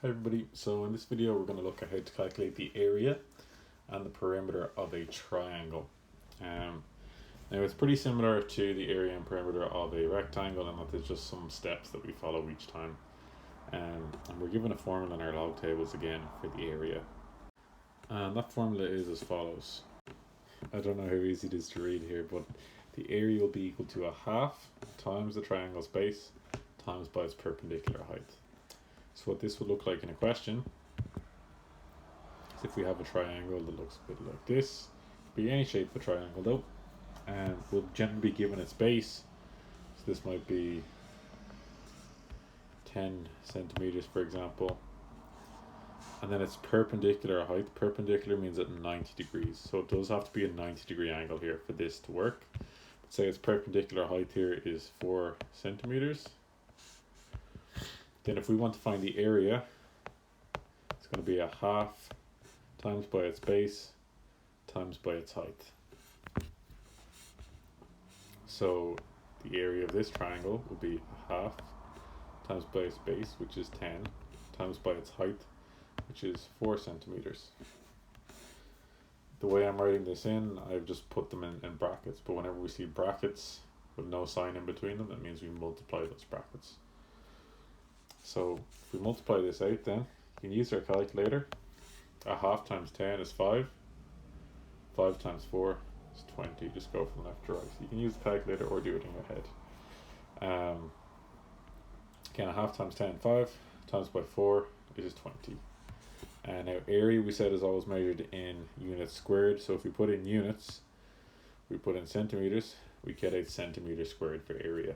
Hi everybody, so in this video we're going to look at how to calculate the area and the perimeter of a triangle. Now it's pretty similar to the area and perimeter of a rectangle in that there's just some steps that we follow each time. And we're given a formula in our log tables again for the area. And that formula is as follows. I don't know how easy it is to read here, but the area will be equal to a half times the triangle's base times by its perpendicular height. So what this would look like in a question is if we have a triangle that looks a bit like this, be any shape of a triangle though, and we'll generally be given its base. So this might be 10 centimeters for example, and then its perpendicular height. Perpendicular means at 90 degrees, so it does have to be a 90-degree angle here for this to work. But say its perpendicular height here is 4 centimeters. Then if we want to find the area, it's going to be a half times by its base times by its height. So the area of this triangle will be a half times by its base, which is 10, times by its height, which is 4 centimeters. The way I'm writing this in, I've just put them in brackets, but whenever we see brackets with no sign in between them, that means we multiply those brackets. So if we multiply this out, then you can use our calculator. A half times 10 is 5. 5 times 4 is 20. Just go from left to right. You can use the calculator or do it in your head. Again, a half times 10, 5 times by 4 is 20. And now area we said is always measured in units squared. So if we put in units, we put in centimeters, we get 8 centimeters squared for area.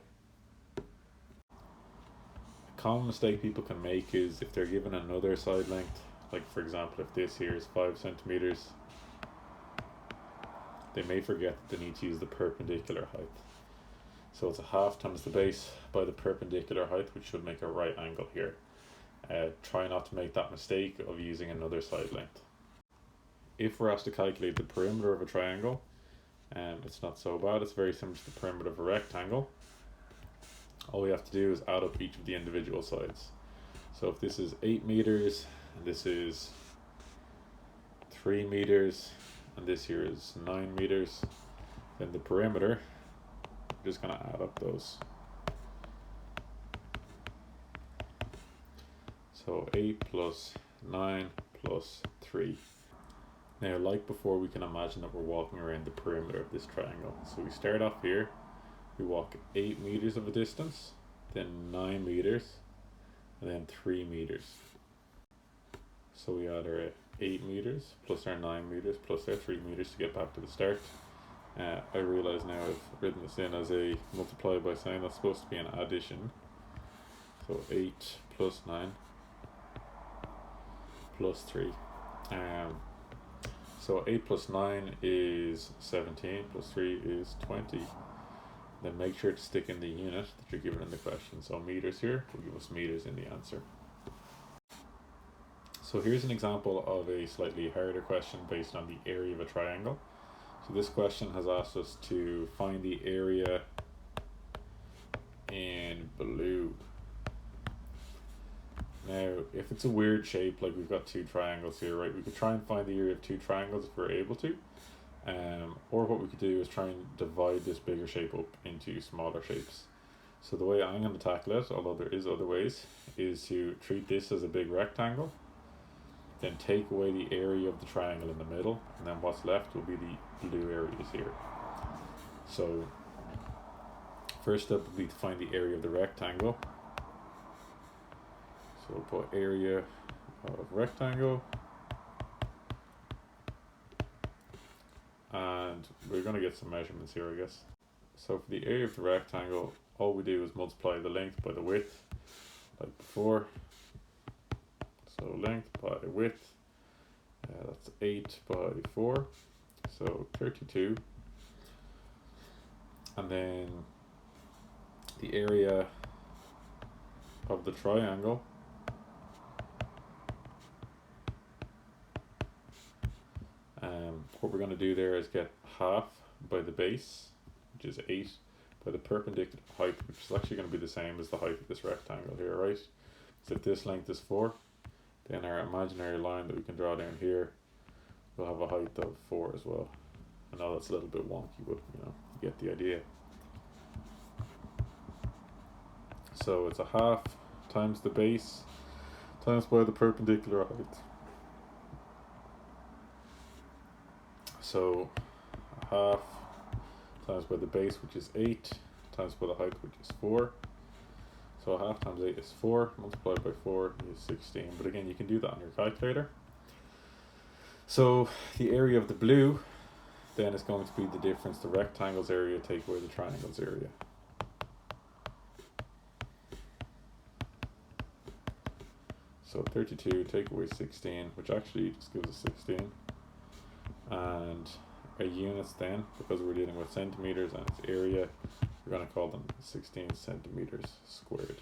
Common mistake people can make is if they're given another side length, like for example if this here is 5 centimeters, they may forget that they need to use the perpendicular height. So it's a half times the base by the perpendicular height, which should make a right angle here. Try not to make that mistake of using another side length. If we're asked to calculate the perimeter of a triangle, it's not so bad. It's very similar to the perimeter of a rectangle. All we have to do is add up each of the individual sides. So if this is 8 meters, and this is 3 meters, and this here is 9 meters, then the perimeter, we're just going to add up those. So 8 plus 9 plus 3. Now, like before, we can imagine that we're walking around the perimeter of this triangle. So we start off here. We walk 8 meters of a distance, then 9 meters, and then 3 meters. So we add our 8 meters plus our 9 meters plus our 3 meters to get back to the start. I realize now I've written this in as a multiply by sign. That's supposed to be an addition. So 8 plus 9 plus 3. So 8 plus 9 is 17 plus 3 is 20. Then make sure to stick in the unit that you're given in the question. So meters here will give us meters in the answer. So here's an example of a slightly harder question based on the area of a triangle. So this question has asked us to find the area in blue. Now, if it's a weird shape, like we've got 2 triangles here, right? We could try and find the area of 2 triangles if we're able to. Or what we could do is try and divide this bigger shape up into smaller shapes. So the way I'm going to tackle it, although there is other ways, is to treat this as a big rectangle, then take away the area of the triangle in the middle, and then what's left will be the blue areas here. So first step would be to find the area of the rectangle. So we'll put area of rectangle. And we're going to get some measurements here, I guess. So for the area of the rectangle, all we do is multiply the length by the width, like before. So length by width, that's 8 by 4, so 32. And then the area of the triangle, what we're going to do there is get half by the base, which is 8, by the perpendicular height, which is actually going to be the same as the height of this rectangle here, right? So if this length is 4, Then our imaginary line that we can draw down here will have a height of 4 as well. I know that's a little bit wonky, but you get the idea. So it's a half times the base times by the perpendicular height. So a half times by the base, which is 8, times by the height, which is 4. So a half times 8 is 4, multiplied by 4 is 16. But again, you can do that on your calculator. So the area of the blue then is going to be the difference, the rectangle's area take away the triangle's area. So 32 take away 16, which actually just gives us 16. And our units then, because we're dealing with centimeters and its area, we're going to call them 16 centimeters squared.